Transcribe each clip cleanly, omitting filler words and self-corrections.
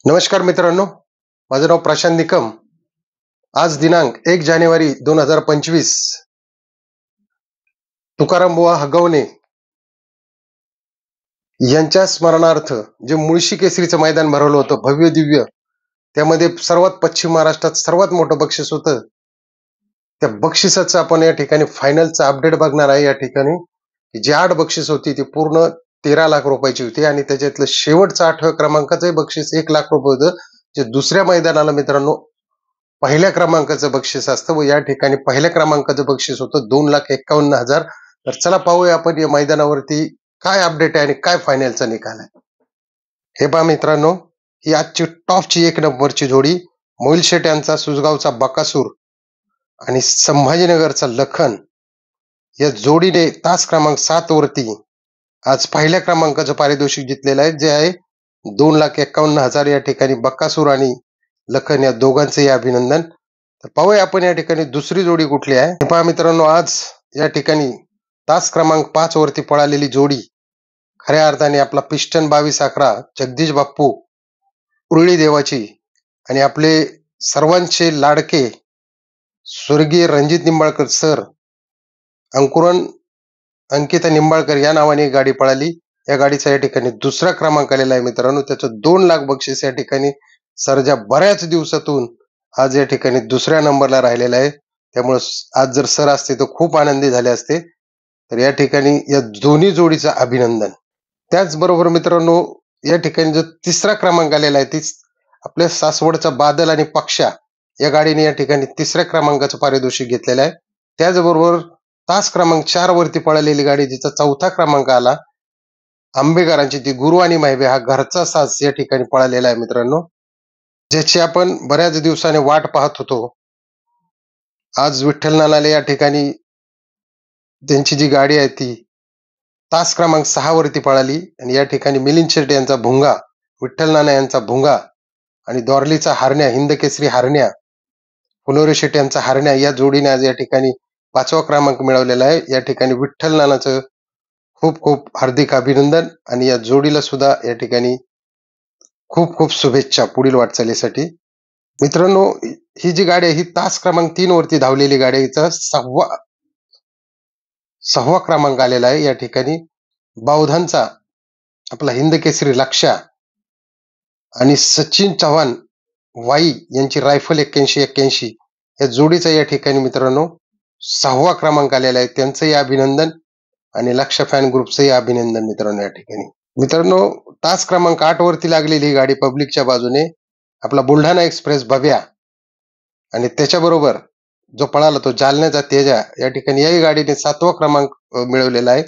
नमस्कार मित्रांनो, माझं नाव प्रशांत निकम. आज दिनांक 1 जानेवारी 2025. तुकाराम बुवा हगवणे यांच्या स्मरणार्थ जे मुळशी केसरीचं मैदान भरवलं होतं भव्य दिव्य, त्यामध्ये सर्वात पश्चिम महाराष्ट्रात सर्वात मोठं बक्षीस होतं. त्या बक्षिसाचं आपण या ठिकाणी फायनलचा अपडेट बघणार आहे. या ठिकाणी जी 8 बक्षीस होती ती पूर्ण 13 लाख रुपयाची होती आणि त्याच्यातलं शेवटचं 8व्या क्रमांकाचं बक्षीस 1 लाख रुपये होतं. जे दुसऱ्या मैदानाला मित्रांनो पहिल्या क्रमांकाचं बक्षीस असतं व या ठिकाणी पहिल्या क्रमांकाचं बक्षीस होतं 2,51,000. तर चला पाहूया आपण या मैदानावरती काय अपडेट आहे आणि काय फायनलचा निकाल आहे. हे पहा मित्रांनो, ही आजची टॉपची 1 नंबरची जोडी मोहिल शेट यांचा सुसगावचा बकासूर आणि संभाजीनगरचा लखन या जोडीने तास क्रमांक 7 वरती आज पहिल्या क्रमांकाचं पारितोषिक जिंकलेलं आहे, जे आहे 2,51,000. या ठिकाणी बकासूर आणि लखन या दोघांचेही अभिनंदन. तर पाहूया आपण या ठिकाणी दुसरी जोडी कुठली आहे. हे पहा मित्रांनो, आज या ठिकाणी तास क्रमांक 5 वरती पळालेली जोडी खऱ्या अर्थाने आपला पिस्टन 2211 जगदीश बाप्पू उरळी देवाची आणि आपले सर्वांचे लाडके स्वर्गीय रणजित निंबाळकर सर, अंकुरन अंकिता निंबाळकर या नावाने गाडी पळाली. या गाडीचा या ठिकाणी दुसरा क्रमांक आलेला आहे मित्रांनो. त्याचं 2 लाख बक्षीस या ठिकाणी सरजा बऱ्याच दिवसातून आज या ठिकाणी दुसऱ्या नंबरला राहिलेला आहे. त्यामुळे आज जर सर असते तर खूप आनंदी झाले असते. तर या ठिकाणी या दोन्ही जोडीचं अभिनंदन. त्याचबरोबर मित्रांनो, या ठिकाणी जो तिसरा क्रमांक आलेला आहे तीच आपल्या सासवडचा बादल आणि पक्षा या गाडीने या ठिकाणी तिसऱ्या क्रमांकाचं पारितोषिक घेतलेलं आहे. त्याचबरोबर तास क्रमांक 4 वरती पळालेली गाडी जिचा चौथा क्रमांक आला आंबेकरांची ती गुरु आणि माहिबे हा घरचा साज या ठिकाणी पळालेला आहे मित्रांनो, ज्याची आपण बऱ्याच दिवसाने वाट पाहत होतो. आज विठ्ठल नानाले या ठिकाणी त्यांची जी गाडी आहे ती तास क्रमांक 6 वरती पळाली आणि या ठिकाणी मिलिंद शेट्टी यांचा भुंगा, विठ्ठल नाना यांचा भुंगा आणि दोरलीचा हरण्या, हिंद केसरी हरण्या, फुलोरे शेट्टी यांचा हरण्या या जोडीने आज या ठिकाणी 5वा क्रमांक मिळवलेला आहे. या ठिकाणी विठ्ठल नानाचं खूप खूप हार्दिक अभिनंदन आणि या जोडीला सुद्धा या ठिकाणी खूप खूप शुभेच्छा पुढील वाटचालीसाठी. मित्रांनो, ही जी गाडी आहे ही तास क्रमांक 3 वरती धावलेली गाडी आहे. हिचा 6वा क्रमांक आलेला आहे. या ठिकाणी बावधानचा आपला हिंद केसरी लक्षा आणि सचिन चव्हाण वाई यांची रायफल 8181 या जोडीचा या ठिकाणी मित्रांनो 6वा क्रमांक आलेला आहे. त्यांचंही अभिनंदन आणि लक्ष फॅन ग्रुपचंही अभिनंदन मित्रांनो. या ठिकाणी मित्रांनो, तास क्रमांक 8 वरती लागलेली ही गाडी पब्लिकच्या बाजूने आपला बुलढाणा एक्सप्रेस भव्या आणि त्याच्याबरोबर जो पळाला तो जालन्याचा तेजा या ठिकाणी याही गाडीने 7वा क्रमांक मिळवलेला आहे.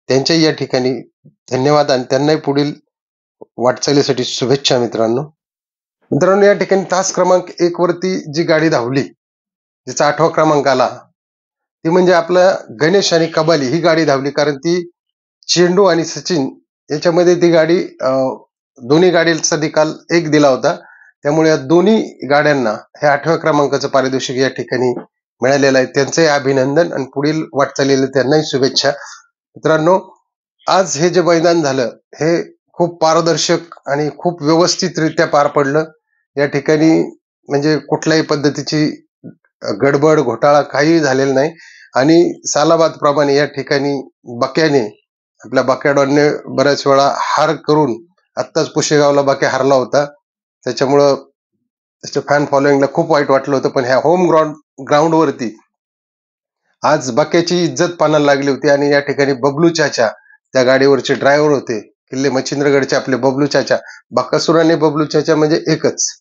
त्यांच्याही या ठिकाणी धन्यवाद आणि त्यांनाही पुढील वाटचालीसाठी शुभेच्छा मित्रांनो. मित्रांनो, या ठिकाणी तास क्रमांक 1 वरती जी गाडी धावली जिचा 8वा क्रमांक आला ती म्हणजे आपला गणेश आणि कबाली ही गाडी धावली. कारण ती चेंडू आणि सचिन याच्यामध्ये ती गाडी दोन्ही गाडीचा निकाल 1 दिला होता. त्यामुळे या दोन्ही गाड्यांना हे 8व्या क्रमांकाचं पारितोषिक या ठिकाणी मिळालेलं आहे. त्यांचंही अभिनंदन आणि पुढील वाटचालीला त्यांनाही शुभेच्छा. मित्रांनो, आज हे जे मैदान झालं हे खूप पारदर्शक आणि खूप व्यवस्थितरित्या पार पडलं. या ठिकाणी म्हणजे कुठल्याही पद्धतीची गडबड घोटाळा काही झालेला नाही आणि सालाबाद प्रमाणे या ठिकाणी बक्याने आपल्या बक्याडॉनने बऱ्याच वेळा हार करून आत्ताच पुशेगावला बक्या हारला होता. त्याच्यामुळं त्याच्या फॅन फॉलोईंगला खूप वाईट वाटलं होतं. पण ह्या होम ग्राउंडवरती आज बक्याची इज्जत पानाला लागली होती आणि या ठिकाणी बबलू चाचा त्या गाडीवरचे ड्रायव्हर होते, किल्ले मच्छिंद्रगडचे आपले बबलू चाचा. बकासूर आणि बबलू चाचा म्हणजे एकच.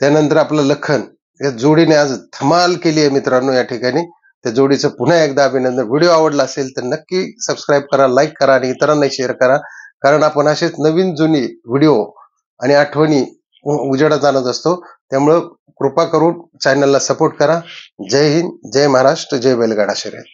त्यानंतर आपलं लखन या जोडीने आज धमाल केली आहे मित्रांनो. या ठिकाणी त्या जोडीचं पुन्हा एकदा अभिनंदन. व्हिडिओ आवडला असेल तर नक्की सबस्क्राईब करा, लाईक करा आणि इतरांना शेअर करा. कारण आपण असेच नवीन जुनी व्हिडिओ आणि आठवणी उजेडात आणत असतो. त्यामुळं कृपा करून चॅनलला सपोर्ट करा. जय हिंद, जय महाराष्ट्र, जय बैलगाडा शर्यत.